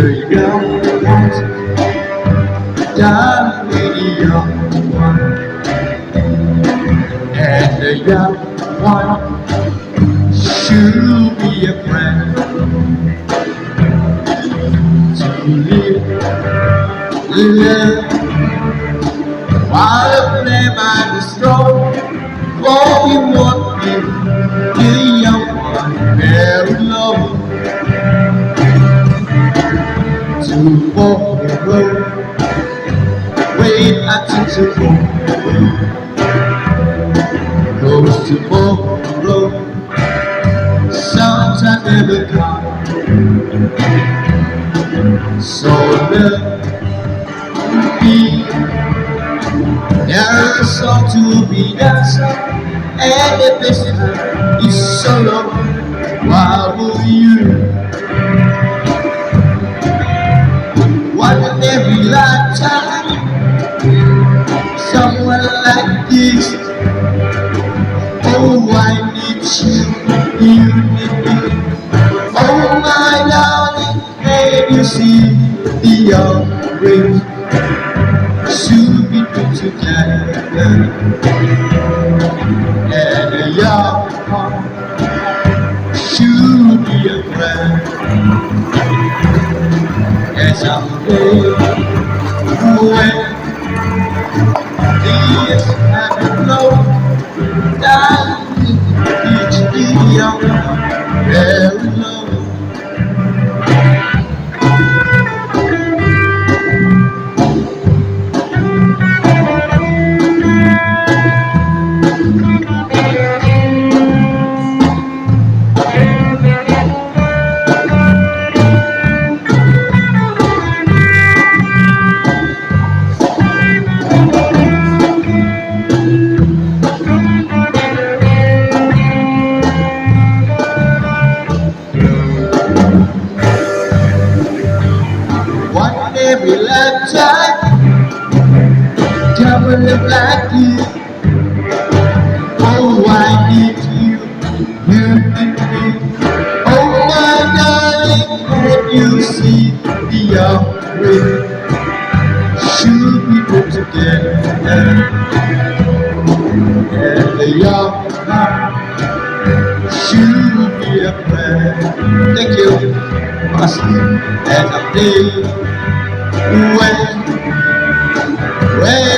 the young ones die with the young ones, and the young one should be a friend to live while the flame might be strong. For we want the young one very low to walk the road. Wait until tomorrow goes tomorrow. Sometime never come. So love be. There's a song to be danced, and the best is so long. Why will you? What in every lifetime, someone like this. Oh, I need you need me. Oh, my darling, can you see the young race should be put together, and a young heart should be a friend. And someday when the years have been blown down, each the young one very low. Every lifetime, come and live like you. Oh, I need you, you need me. Oh, my darling, can you see the young way should be put together, and the young heart should be a friend. Thank you. And someday when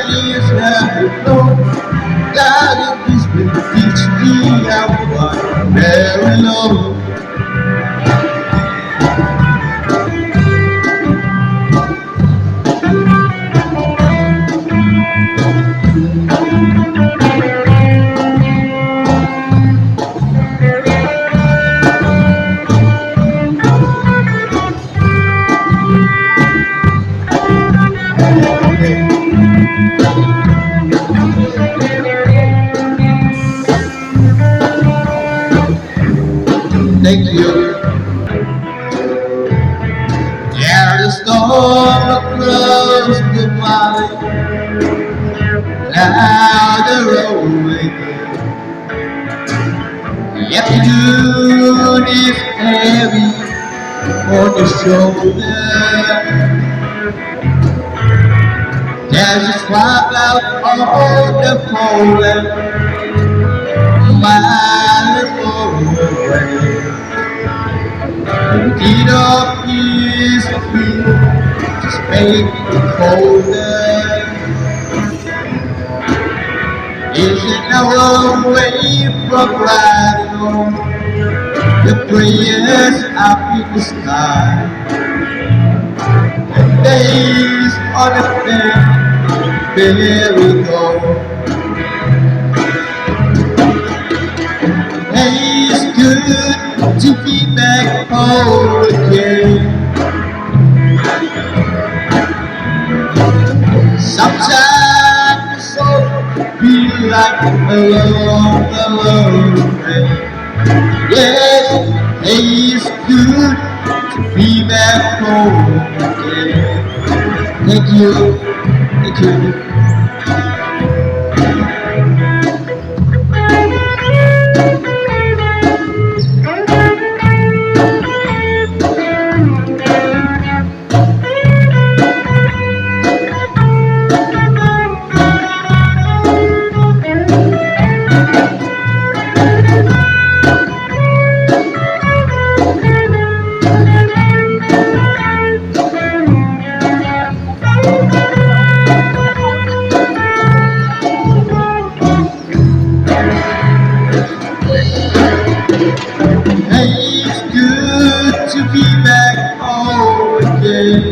years have been blown, God in peace will teach me how to very low. Thank you. Yeah, the storm across the valley, cloud the roadway. Yet the moon is heavy on your shoulder. There's a spark out on the pole, miles away. Get up his feet, just make it colder. Isn't our way from riding on the prayers up in the sky, and days on the bed, there we go. Hey, it's good to be back home again. Sometimes the soul feel like alone rain. Yes, hey, it's good to be back home again. Thank you, thank you. be back home again.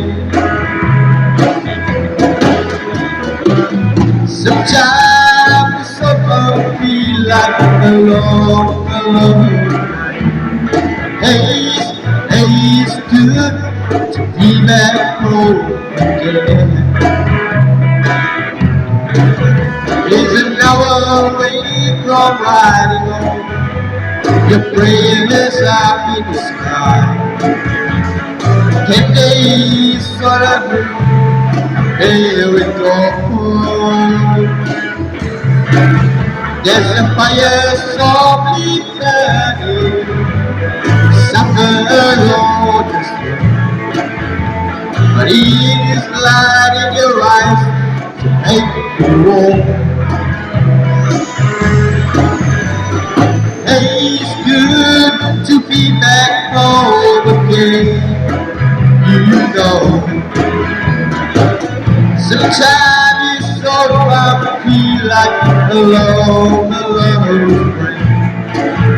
Sometimes the summer feel like a long, hey, it's good to be back home again. There's an hour away from riding on your bravest up in the sky. 10 days sort of here we go. There's a fire softly burning, suffer Lord, but it is light in your eyes to make you walk. Hey, it's good to be back home again. You know, sometimes it's so far, feel like alone.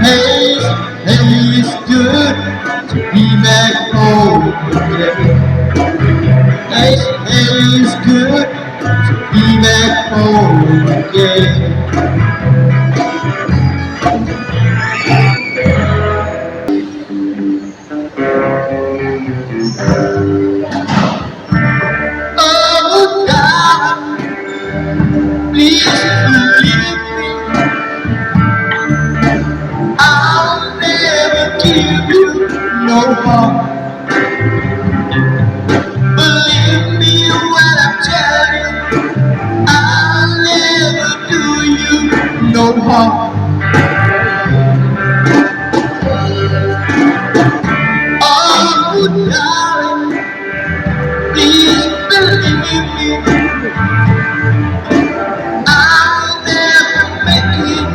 Hey, it's good to be back home again. Hey, it's good to be back home again. Oh God, please believe me, I'll never give you no harm. Believe me when I tell you, I'll never do you no harm. Oh darling, please believe me, I'll never make it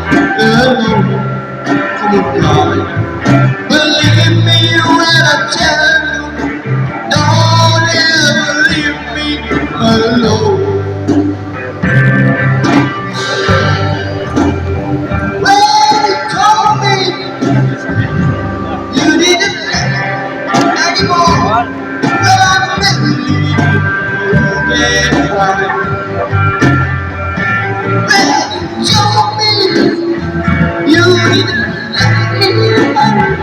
alone. Oh darling, believe me when I tell you, don't ever leave me alone. When you told me you didn't love anymore, well I'll never leave you again. When you told me you didn't love me anymore,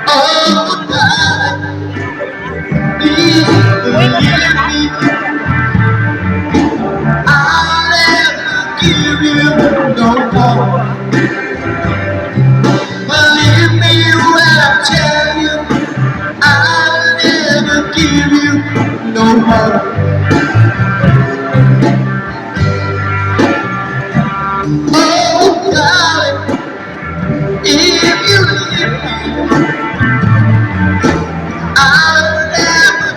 oh God, please believe me, I'll never give you no more. Believe me when I tell you, I'll never give you no more. Oh darling, if you leave me, I'll never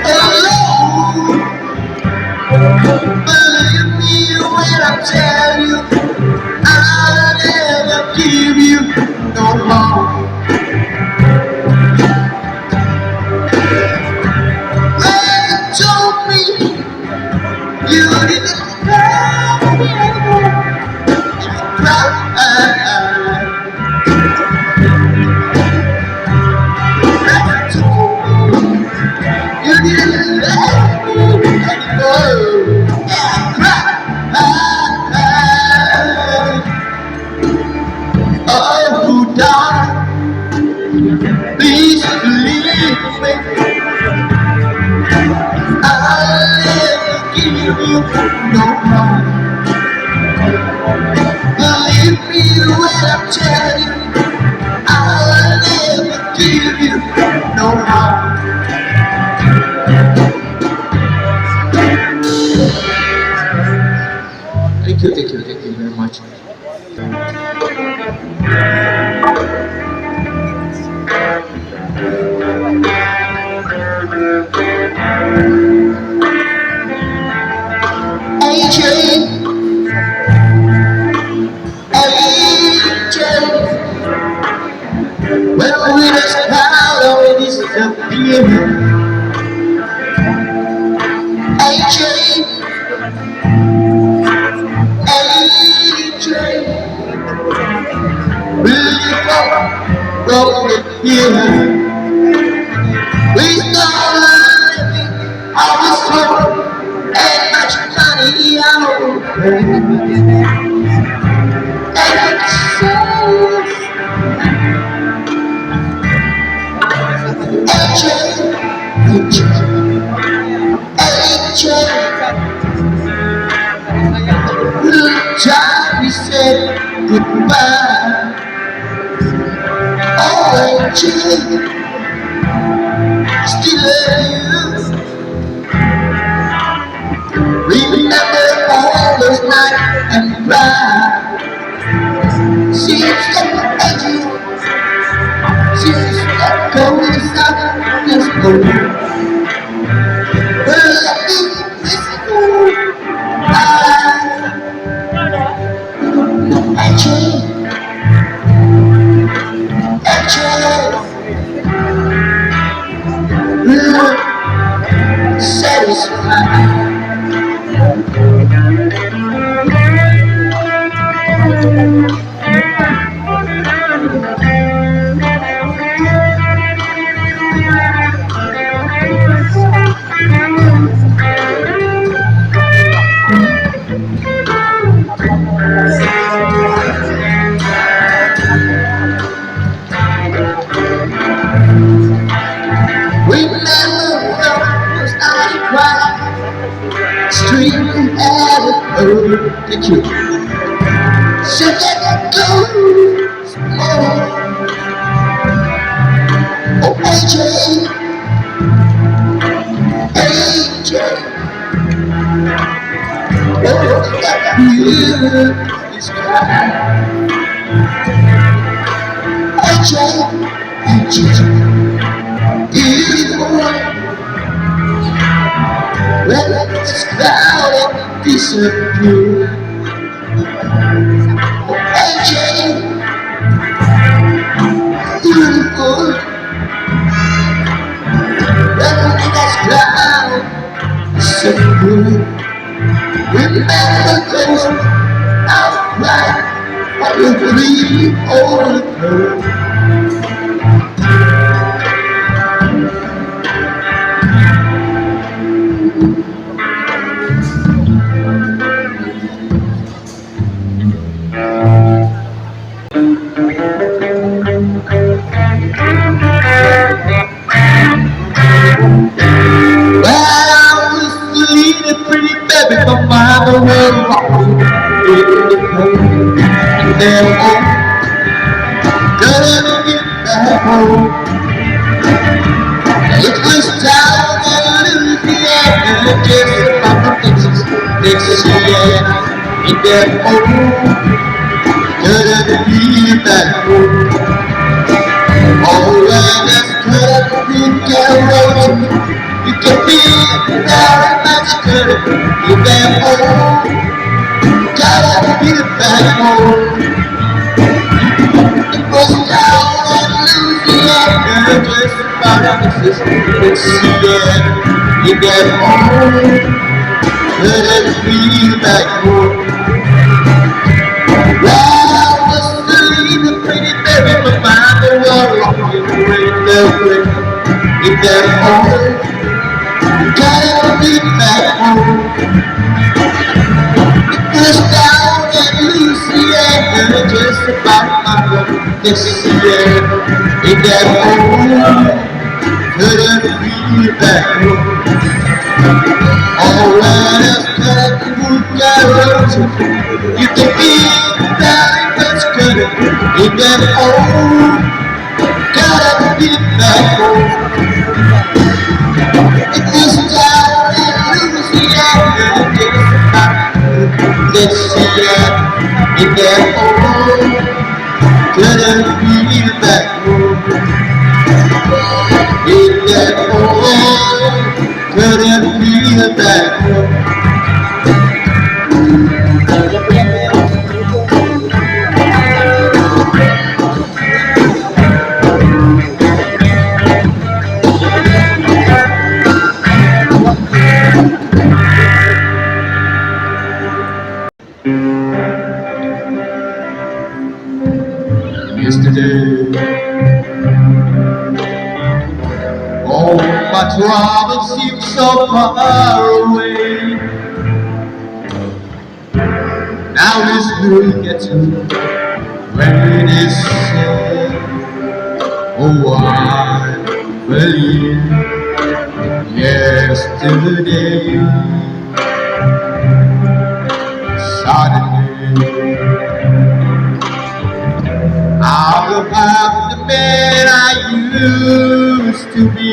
alone. Believe me when I tell you, I'll never give you no more. When you told me you didn't love me anymore, cry. When you told me you didn't love me anymore, cry. Oh darling, please believe me, I'll never give you no more. Believe me when I tell you, I'll never give you no more. Thank you very much. AJ, well we just cloud already disappearing. AJ, rolling here. We start living our soul and much money out. And it says, time we said goodbye. Oh, angel, still love you. Remember all those nights and cry. Seems like angel, seems like cold inside this cold. Well, I think this is cool. Satisfied. Streaming at it, oh, thank you. So let it go, slow. Oh, AJ, oh, that blue is crying. AJ, evil. Well, it's cloud and disappear. AJ, beautiful. Well, it's cloud disappear. Remember those outright, I will believe all of her. But mama will rock in the cold. And they're all gonna get back home. It was down in Louisiana, just about the Texas, Louisiana. And they're all gonna be back home. Alright, let's cut the carrots. You can feel very much good. You back home, gotta be back home. It was down in Louisiana, just about Texas, Louisiana. You back home, gotta be back home. Well, I was sleeping pretty baby, but my was rocking away the way. You back home, gotta be back home. It was down in Louisiana, just about my road this year. In that home, couldn't be back home. Alright, let's cut the wood down. You can feel that much good. In that home, gotta be back home. It was down in Louisiana, just about this year. In that home, couldn't be back home. In that home, couldn't be back home. Yesterday my troubles seem so far away. Now this look at you when it say, oh, I believe yesterday. Suddenly I'll have the man I used to be.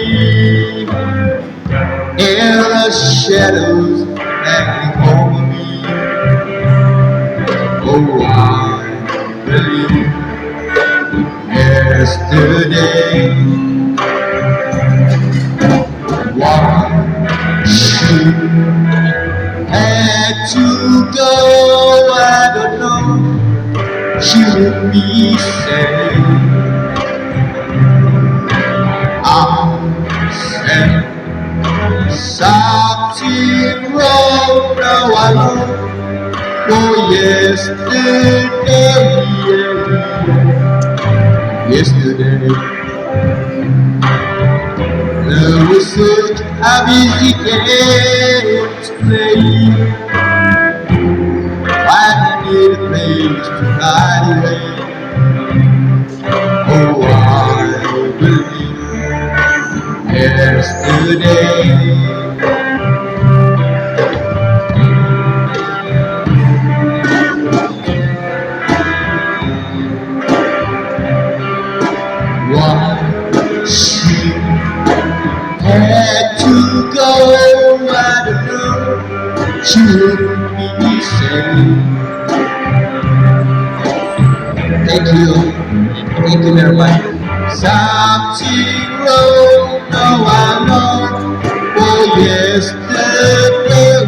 In the shadows hanging over me. Oh, I believe yesterday. Why she had to go, I don't know. She would be safe. I said something wrong, now I know. Oh, yesterday, yesterday, there was such a busy game to play. I need a place to hide away. Oh, I believe yesterday. She had to go, I don't know. She wouldn't be safe. Thank you very much. Something wrong, now I know. Oh, yesterday,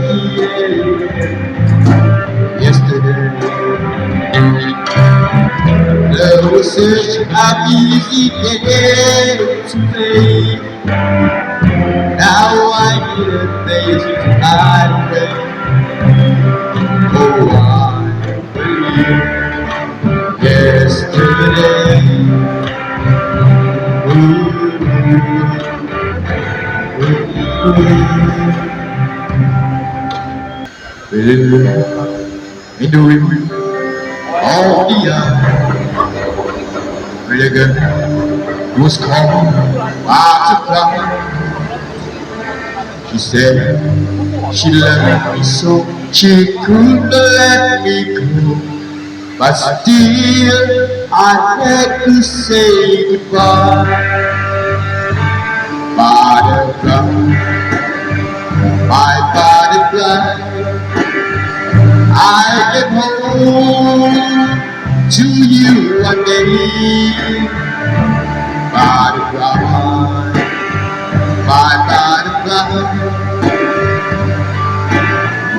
yesterday. There was such a busy day today. Now I need a place to hide away. Oh, I believe yesterday. In the wind of the eye. The girl was called butterfly. She said she loved me so she couldn't let me go. But still I had to say goodbye. Butterfly, my butterfly, I get home to you one day. Butterfly, my butterfly,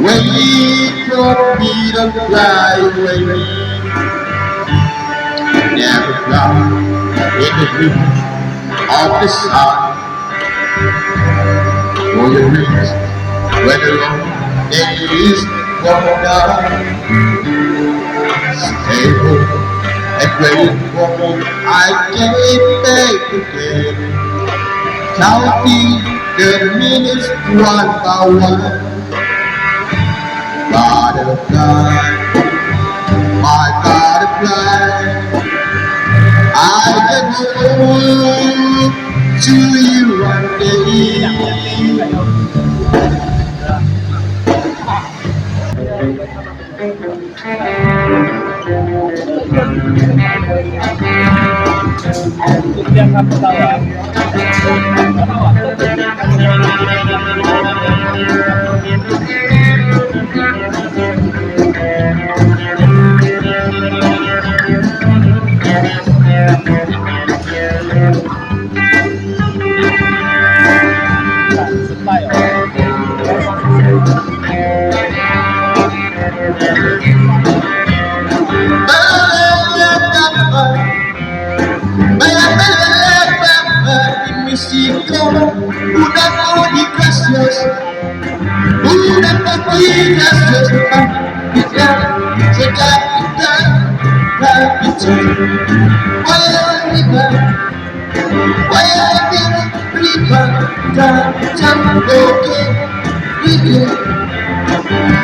wait for me to fly away. Never fly in the blue of the sun. For the rings, where the road there is for down. Stay home and wait for me, I came back again. Counting the minutes one by one. Butterfly, my butterfly, I get home to you one day.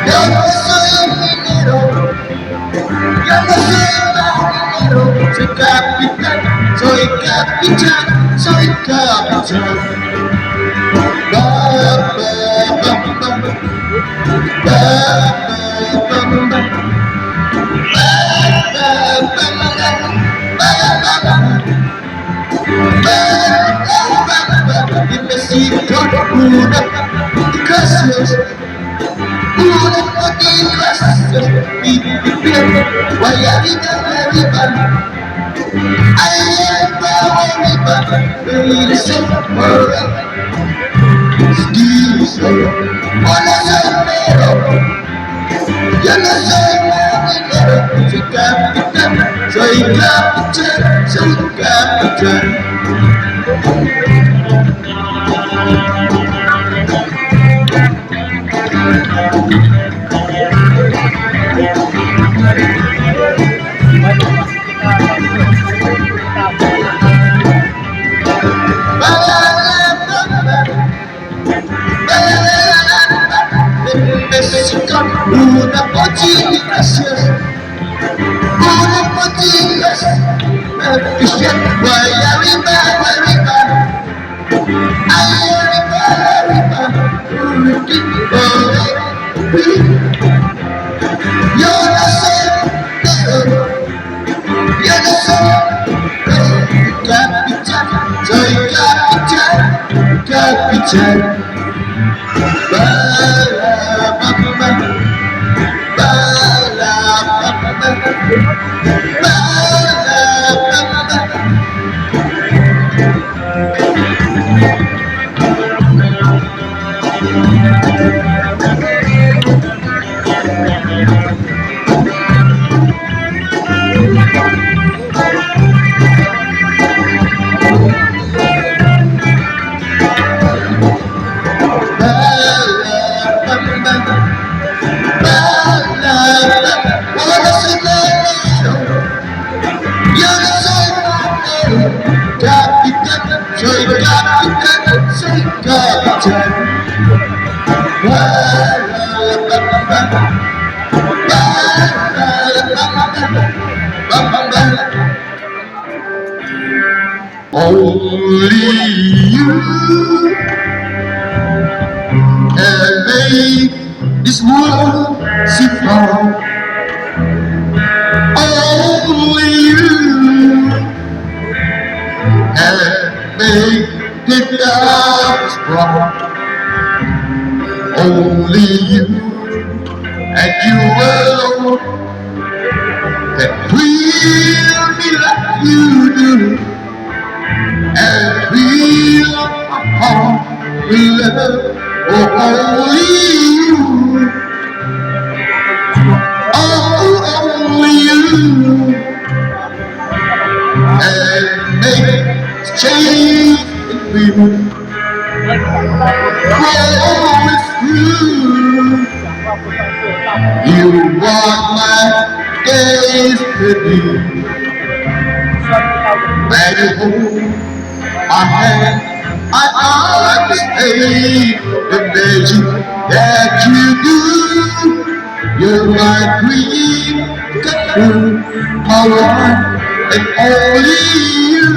Yo no soy minero, yo no soy marinero, soy capitán, soy capitán, soy capitán. Ba, ba, ba, ba, ba, ba, ba, Investigar una gracias, una gracias, y bien, guayabita arriba, arriba, baby, so hola soltero, yo no soy marinero, soy capitán, soy capitán, soy capitán. Una pochillas, una pochillas, voy arriba, arriba, yo no soy negro, yo no soy capitán, soy capitán, capitán. Only you can make this world seem wrong. Only you can make the dark strong. Only you and you alone can feel me like you do. And feel my heart with love. Oh, only you. Oh, only you. And make change in me. Oh, it's true. You are my destiny. And you hold my hand, I understand the magic that you do. You're my dream come true, my one and only you.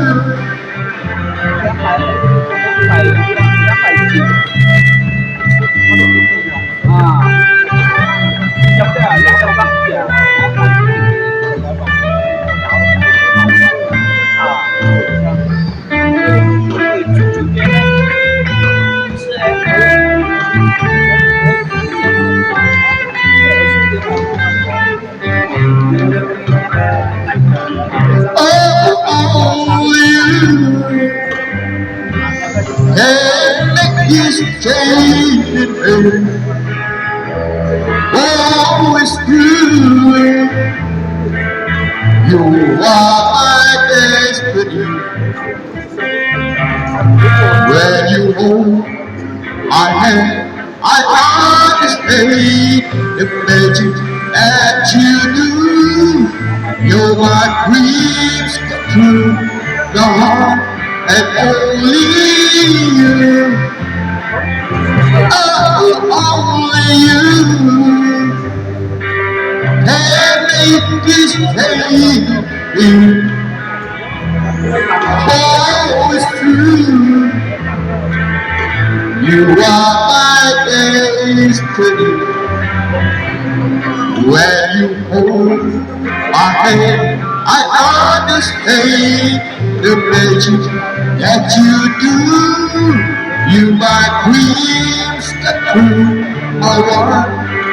This change in me. Oh, it's true. You are my destiny. When you hold my hand, I understand the magic that you do. You're my dreams come true, the heart and only you, oh, only you can make this baby. Oh, it's true. You are my destiny. When you hold my hand, I understand the magic that you do. You my dreams come true, my one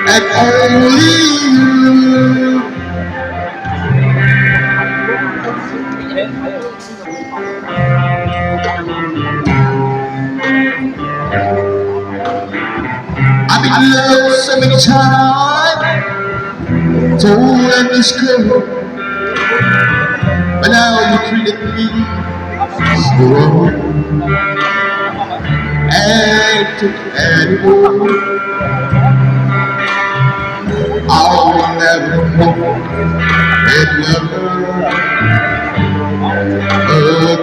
and only you. I've been loved so many times, told and this girl, but now you treated me so wrong. And took anymore, I'll never fall in love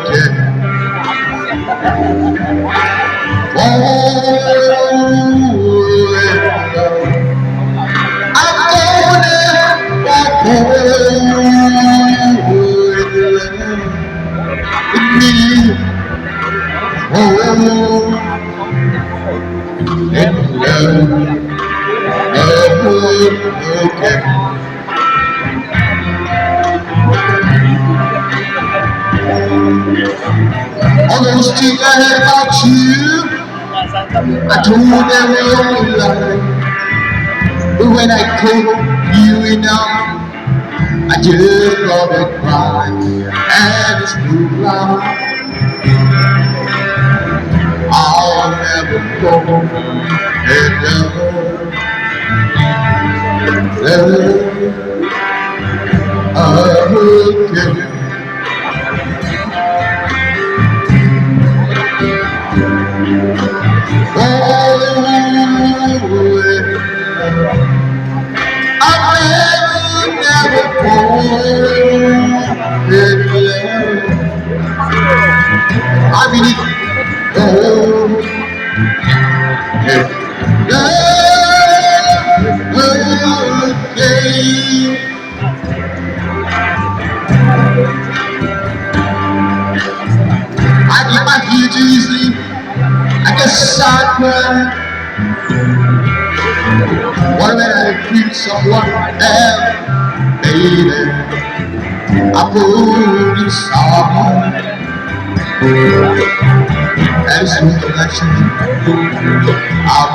again. All those things I heard about you, I told them all lie. But when I told you enough, I just rather cry and it's blue cloud. I'll never go and never again. I believe I get my feet easily. I guess I cry. What when I treat someone else, baby? I put it someone as a collection. I'll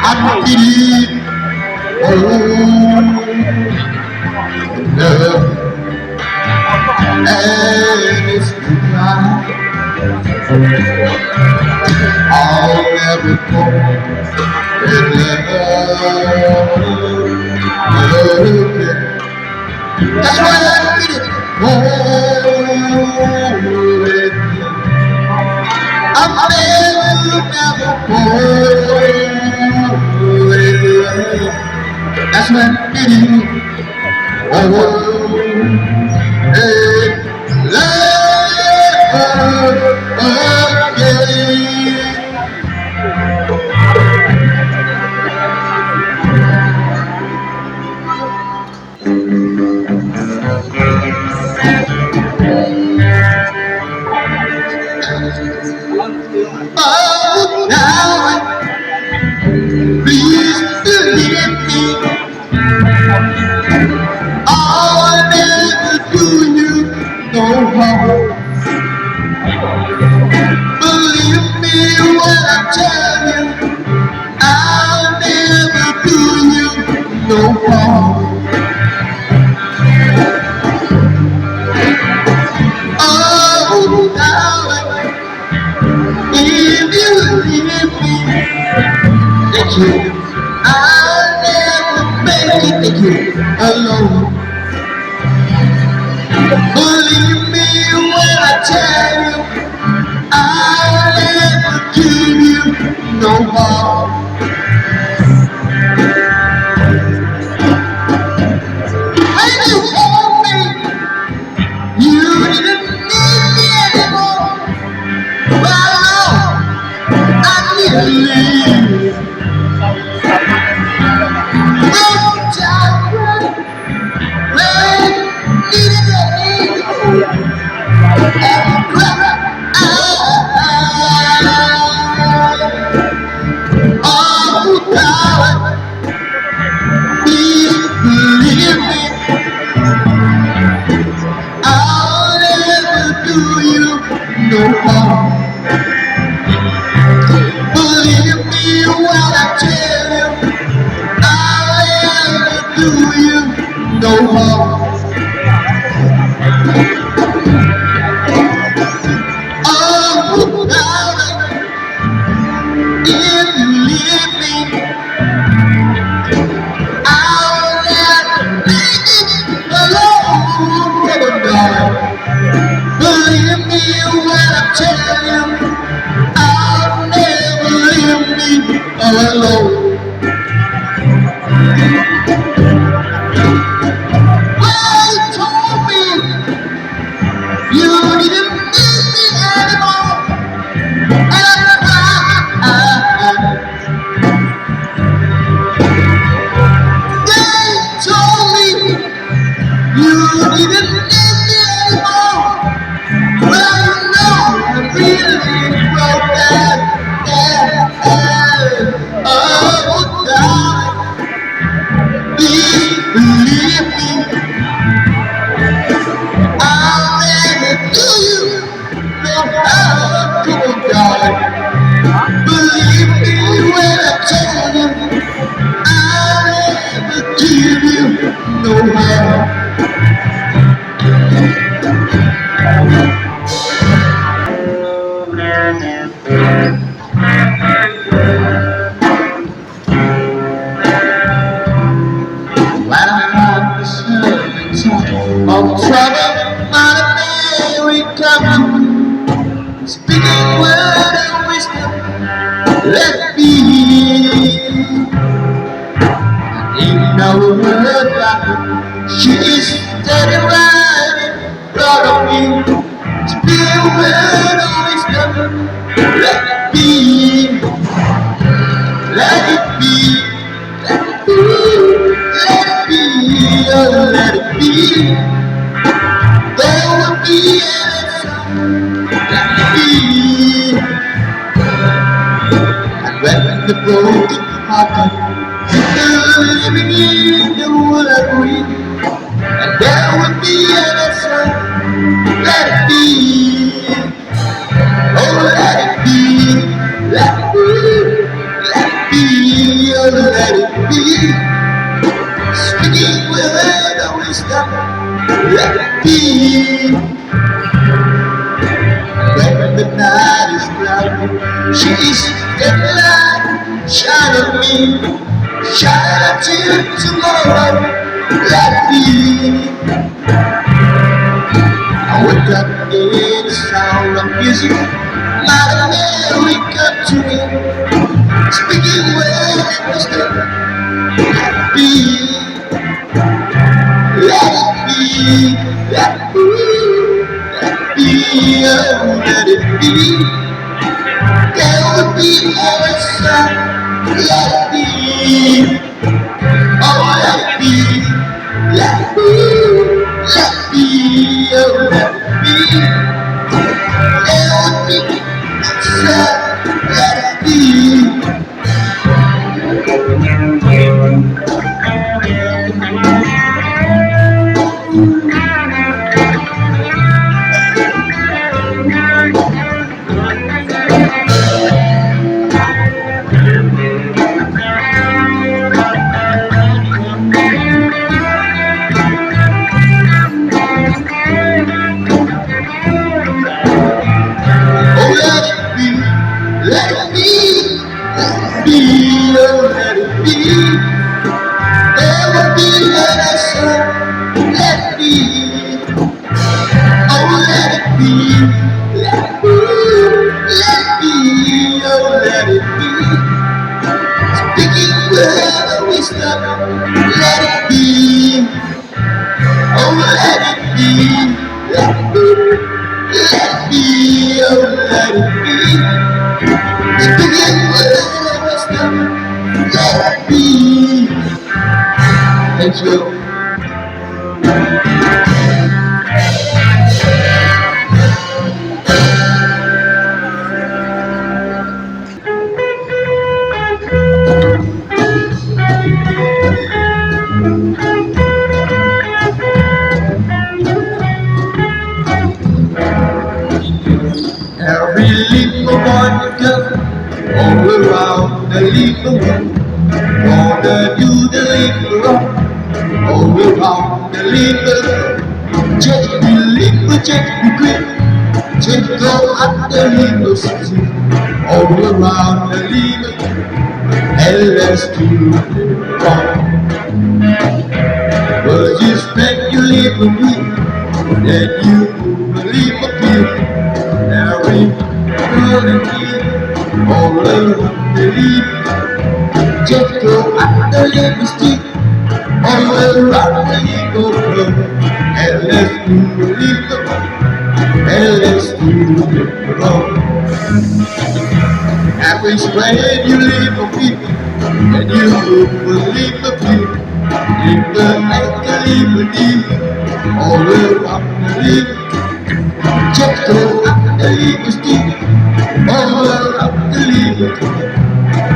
I believe love and it's goodbye. I'll never fall in love again. That's why I did it. I'll never fall in love. That's why I did it. Oh, now, please believe me. I'll never do you no harm. Believe me when I tell you, I'll never do you no harm. Oh, darling, if you leave me, that you, I'll never make it that you alone. Believe me when I tell you, I'll never give you no more. When you hold me, you didn't need me anymore. Well, I need to leave. No time, when needed to and crap. Oh, darling, believe me, I'll never do you no harm. Believe me when I tell you, I'll never do you no harm. Oh, darling, if you leave me, I'll never make it alone. Never, darling. Believe me when I tell you, I'll never leave me alone. Well, you told me you didn't need me anymore, and I cried. They told me you didn't need me anymore. Well, you know I'm really broken. Oh, darling, please believe me, I'll never do you no harm. Come on, darling, believe me when I tell you, I'll never give you no harm. When I'm of trouble, my name we come to, speaking word of wisdom, let it be. Ain't no word like it, she is steady right in front of me. Speaking word of wisdom, let it be, let it be, let it be, let it be, oh let it be. There will be an answer, let it be. And when the broken hearted, the living in the world agree, and there will be an answer, let it be. Oh, let it be, let it be, let it be, oh, let it be. Speaking with the wisdom, let it be. When the night is cloudy, she is the light, shine on me, shine until tomorrow, let it be. I wake up in the sound of music, my American dream, speaking with wisdom, let it be, let it be, let it be, oh, let it be. There will be a sun, let it be. Oh, let it be, let it be, let it be, oh, let it be. There will be a sun, let it be. Let it be. let it be, oh let it be. Speaking words, let it be. Thank you. Every little boy and girl all around the little world wanna do the little rock all around the little world. Just be little, just be quick, just go up the little city all around the little world and let's do the rock. But just make you little quick, then you move a little quick. Every girl and kid all around the leaf, just go up the little stick all around the little club, and let's do a little rock, and let's do a little rock. Every spread you little feet, and you move a little bit, little like a little deep, all around the leaf. Just go up the little stick, all around the little club,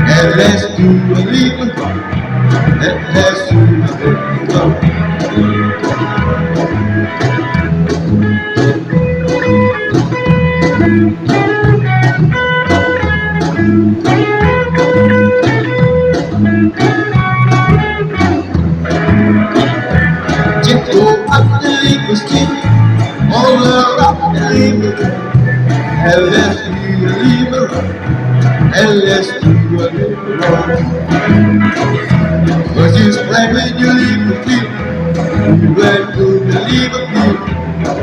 and let's do a little rock, and let's do a little rock. Just go up the little stick, all around the little club, and let's do a little rock, and let's do a little rock. Cause you play with your little feet, you went to the little feet,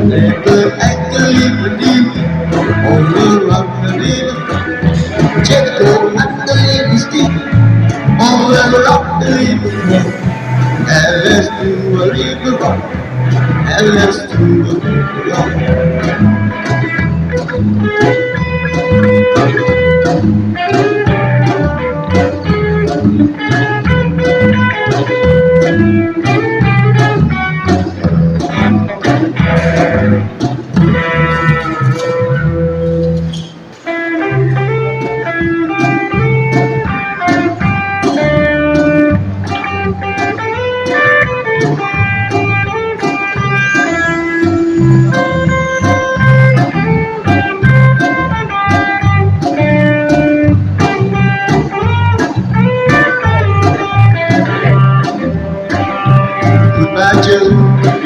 little and the little deep, all around the little club. Just go up the little stick, all around the little club, and let's do a little rock, and let's do a little rock.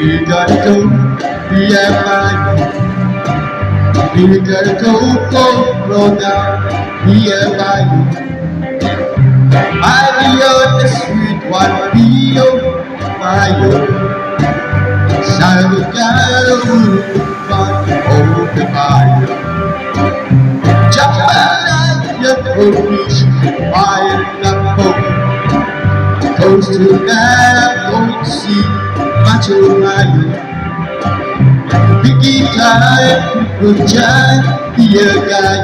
You gotta go, yeah, man. You gotta go down, yeah, man. I be on the street, one be on my own. Silent guy who find open fire. Jambalaya, police, fire, not hope. Goes to that, don't see. Macho man, big guy, good guy, be a guy.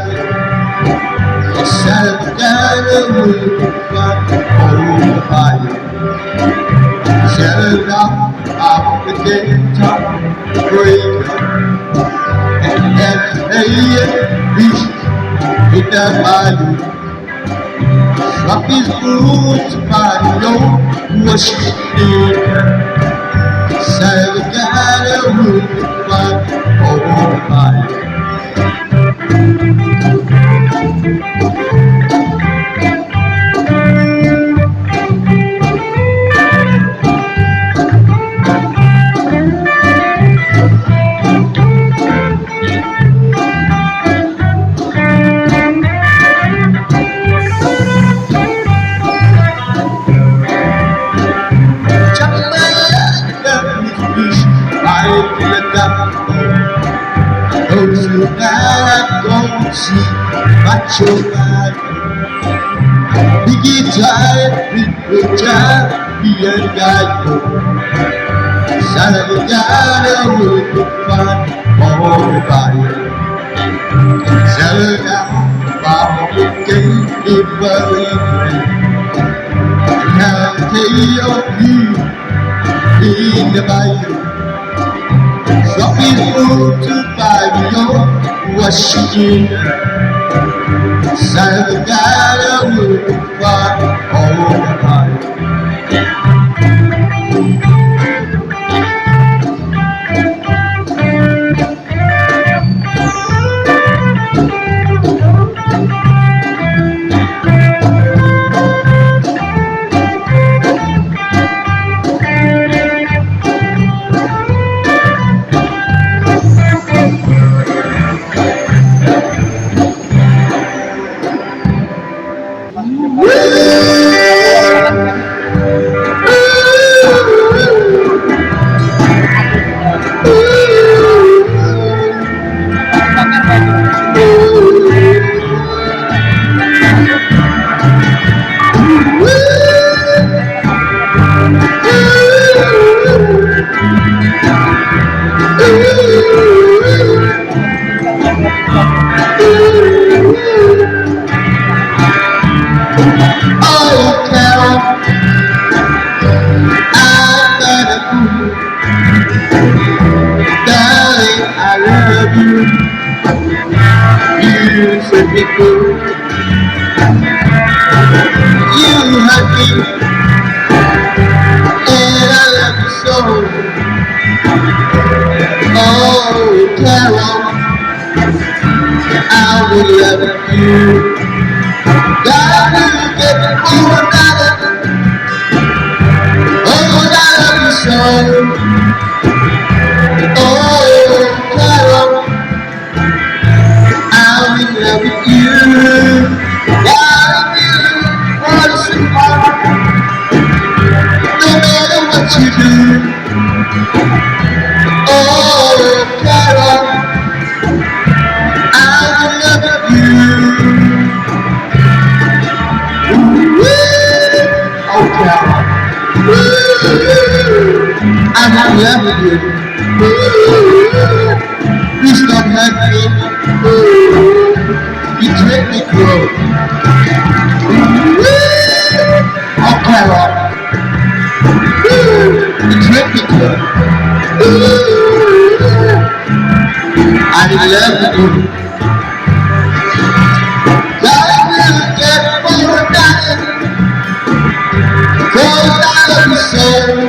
A sad guy will fight all the fire. Set up the game top, break, and then reach with the fire. Swap his boots by your worship. Say the guy who fight all the fire. Those who died don't see macho man. Big guitar, big guitar, be a guy. Salgado with the fun for the fire. Salgado, Bob, can't believe it. Now take your view in the bayou. Some people to buy your washing. Salgado with the fun for the fire. Please don't hurt me. You make me grow. Oh, Carol. You make me grow. I love you. Darling, you get more darling. Cause I love you so.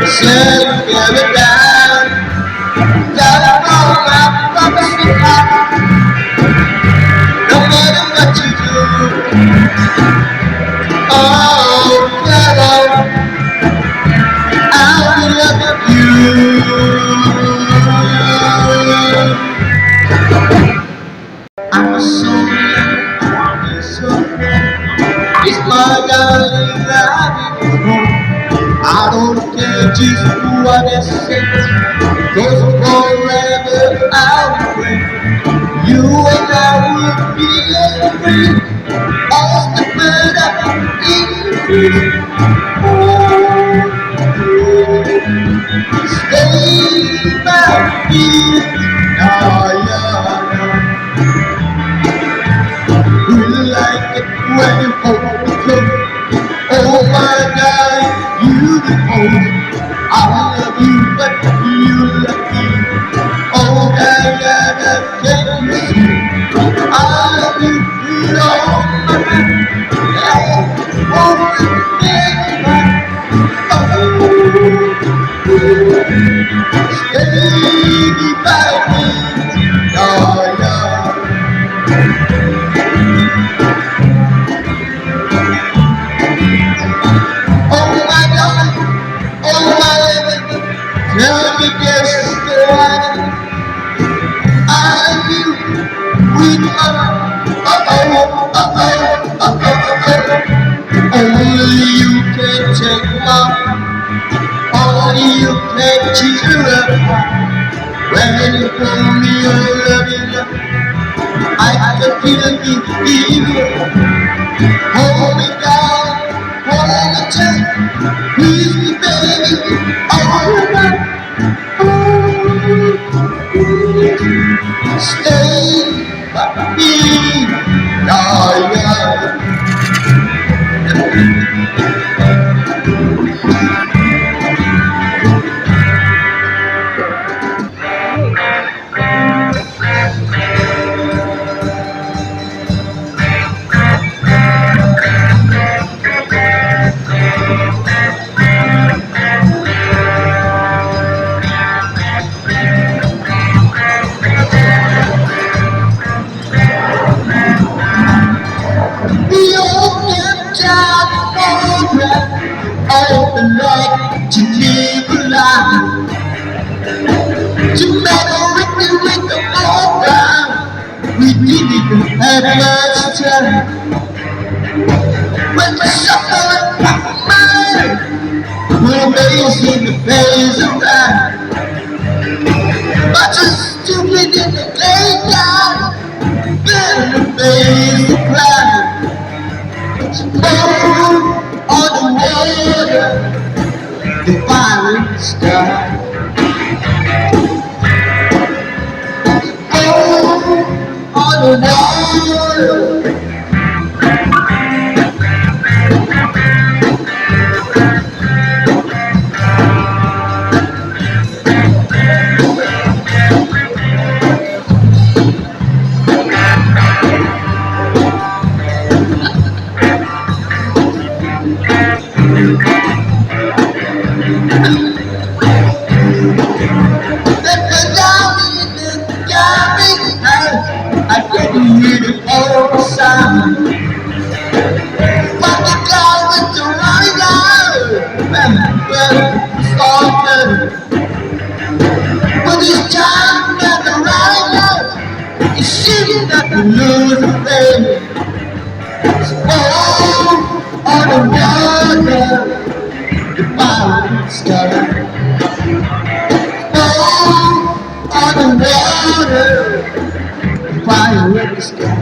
Said never down, gotta know my promise to God. No matter what you do, oh, Carol, I will love you. I'm so young, so bad. It's my darling loving home. I don't care just what they say, cause forever I'll pray. You and I will be free as the bird in the tree. Stay by me, we like it when you hold me close. Oh my God, you the most. I love you, but you love me. Oh God, can you see? I love you with all my heart. Oh, stay by me, tell me just why I knew with only you can take my, only you can cheer up. When you call me your loving, I can feel it even. Hold me down Please me, baby, all night. Stay by me, yeah, yeah. The old child program, open leg to live alive. To make with the program, we didn't have much time. When the summer mind, we're amazing the phase of time. But just stupid in the playground, better face the cloud. Oh, on the water, the fiery sky. Oh, on the water. I couldn't hear the old sound. But the cloud with the running out, and softer. But this time that the running out, it seems that the lose the thing. Oh, on the water, the fire sky. Oh, on the water. Fire in the sky.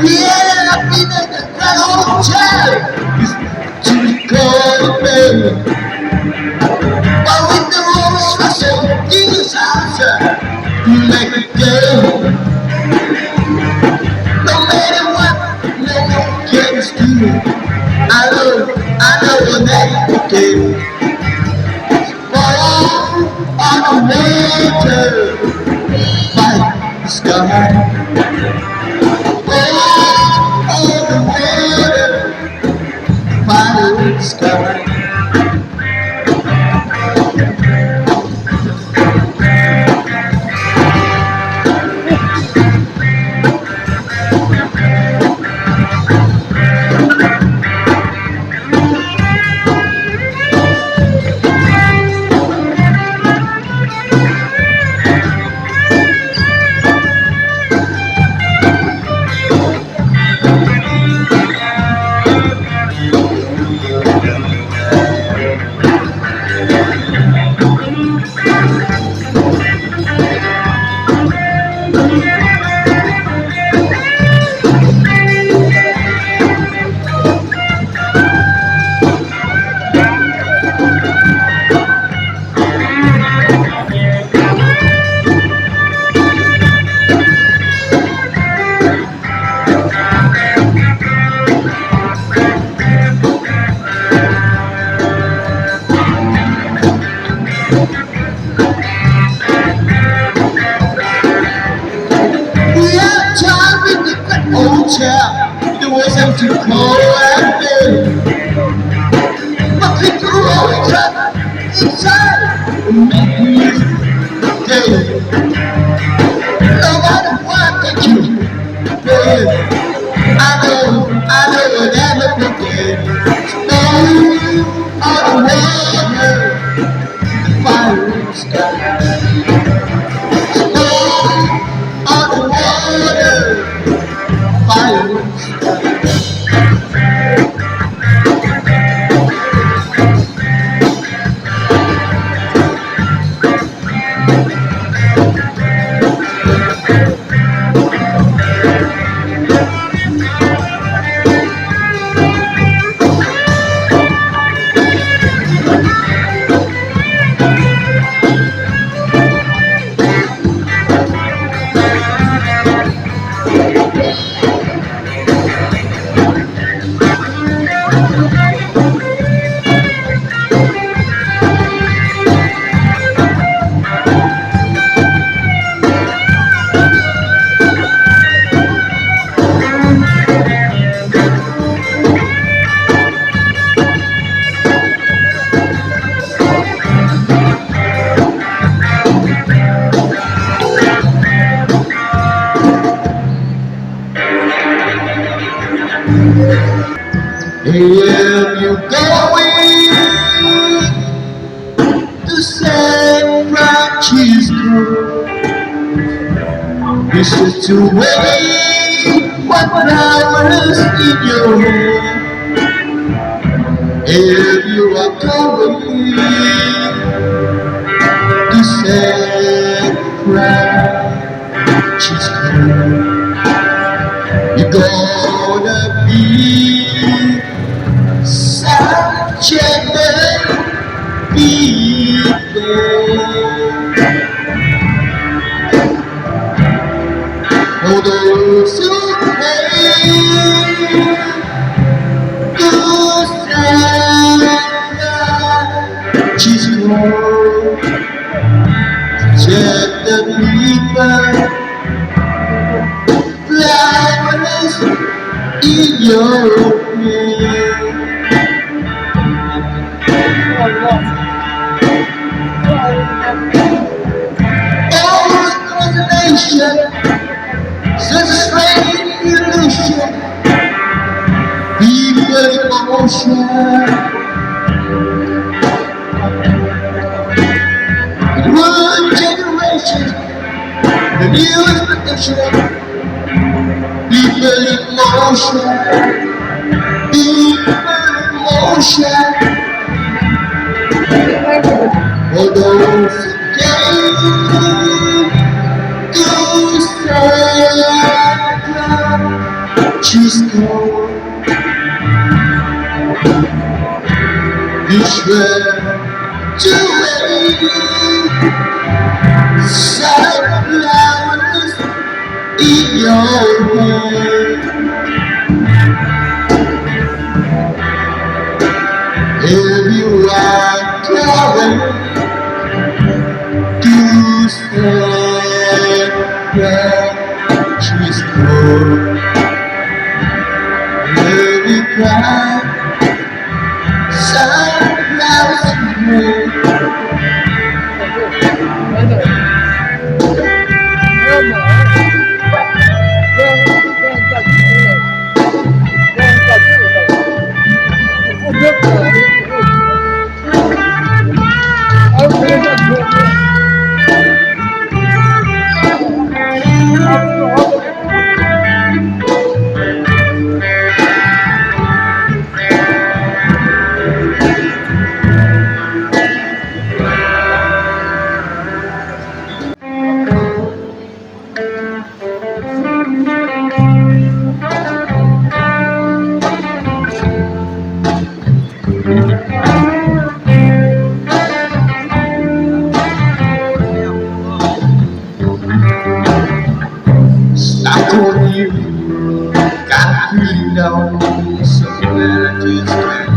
Yeah, I've been at the Grand Hotel. It's too cold, baby. But with the old special Jesus outside, you make it go. No matter what, no one cares to me. I know that you can. On the water, by the sky. Oh, on the water, by the sky. There was empty cold and big. But people always up inside and make music daily. No matter what they do, baby, I know it ever begin. Snow on the water, the fire in the sky. Snow on the water, fire in the sky. If you're going to San Francisco, be sure to wait 1 hours in your hand. If you are going to San Francisco, you're gonna be such a big day. For those who pay to San Francisco, check the people, flowers in your hand. All across the nation, such a strange illusion, people in motion. One generation, the new expectation, people in motion, people in motion. For those who came to San Francisco, be sure to wait. Sunflowers in your hand. If you are going to San Francisco, let me cry. Sunflowers in your hand. Stuck on you, got feeling down, somewhere I just can't.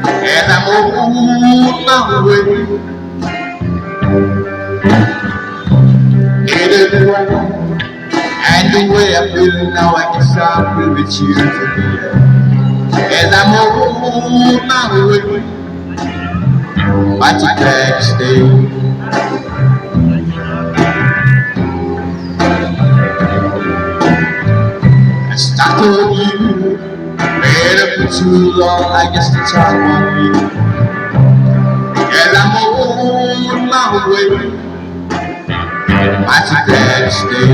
And I'm on my way. It is wrong, and the way I feel now, I guess I will be cheering for me. And I'm on my way, but you can't stay. Stuck on you, made up for too long, I guess the time on me. And I'm on my way, but you can't stay.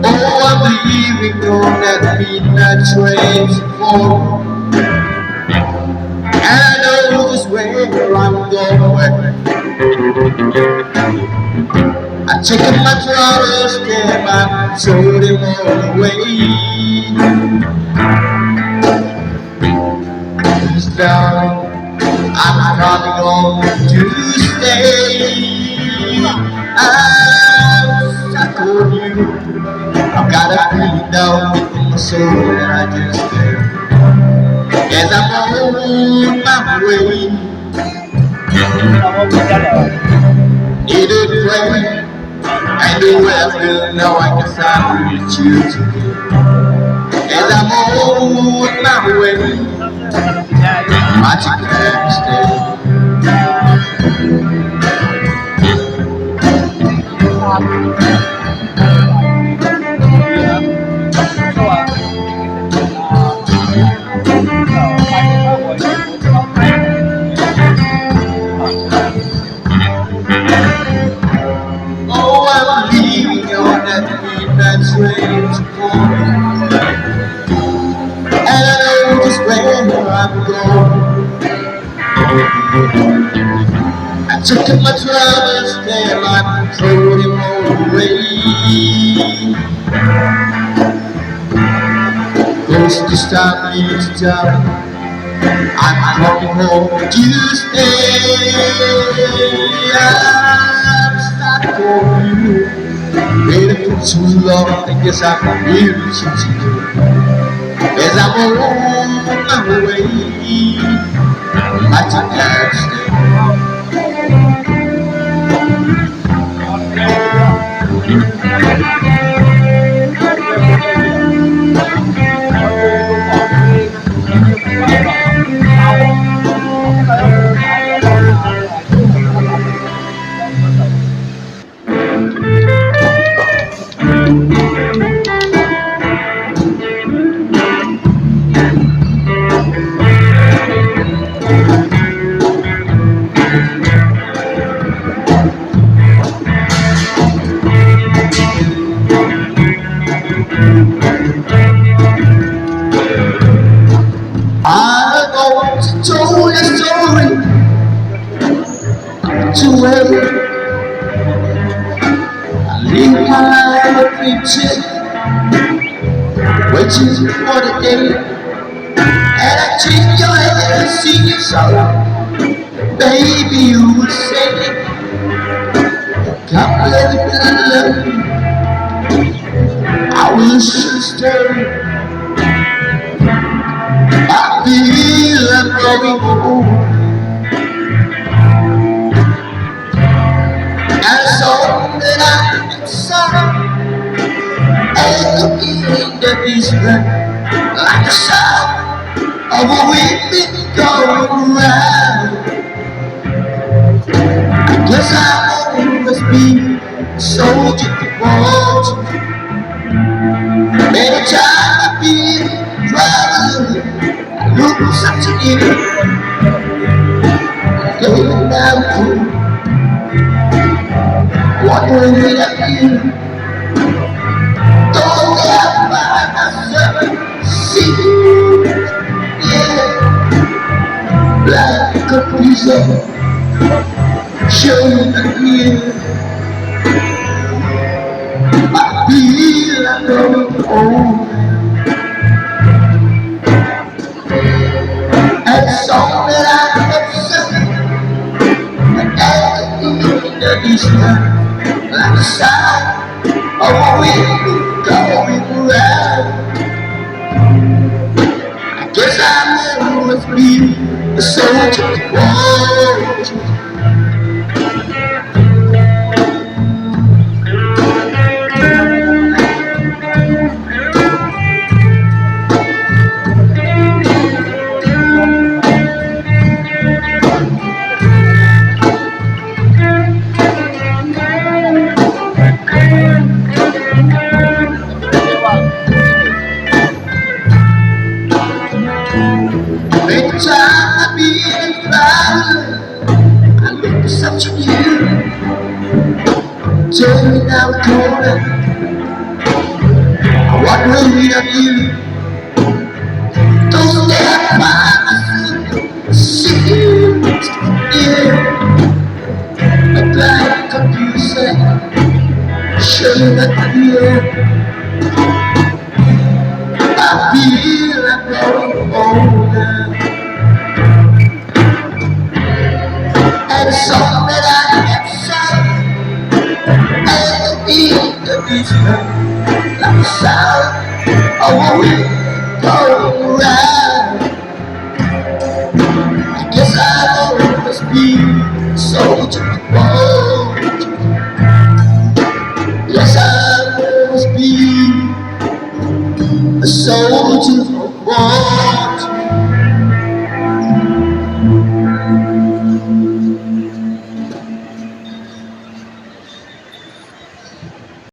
Oh, I'm leaving on that midnight train for. And I knows where I'm going. I took up my troubles, came back, sold them all away. Please, darling, I'm coming home to stay. I'm stuck on you. I've got a feeling down within my soul that I just can't. Yes, I'm on my way. Need a friend, I know where I feel now, I guess I'll reach you today. Yes, I'm on my way. but you can't stay. Oh, I'm leaving on that midnight train tomorrow, and I know just where I'm going. I took my troubles there, I threw them all away. Close to stop me to die, I'm coming home to stay. I'm stuck for you, waiting for too long. I guess I'm here to you, as I'm on my way. I just can't stay. I want to tell a story to everyone. I live my life preaching, waiting for the day, and I take your hand and sing your song. Baby, you will say, come let me love you. I will sure stay. I feel I'm going home. And a song that I can sing, echoing the distance, like the sound of a wind going round. I guess I'll always be a soldier to watch. Many times I've been traveling, I look for something new, going down through, wondering without you. Don't have by myself, see, yeah, like confusion, showing the fear. I feel I'm going home. And the song that I have sung, and as in the distance, like the sound of a wind going round. I guess I'll always be a soldier of war. Every time I be traveling, I look for something new. Turn me down the corner, I wonder without you. Don't stand by myself, sitting, yeah. A blind confusion, showing that fear. I feel I'm growing older. And the song that I have sung, and the distance, like the sound of a wind going round. I guess I'll always be a soldier to war.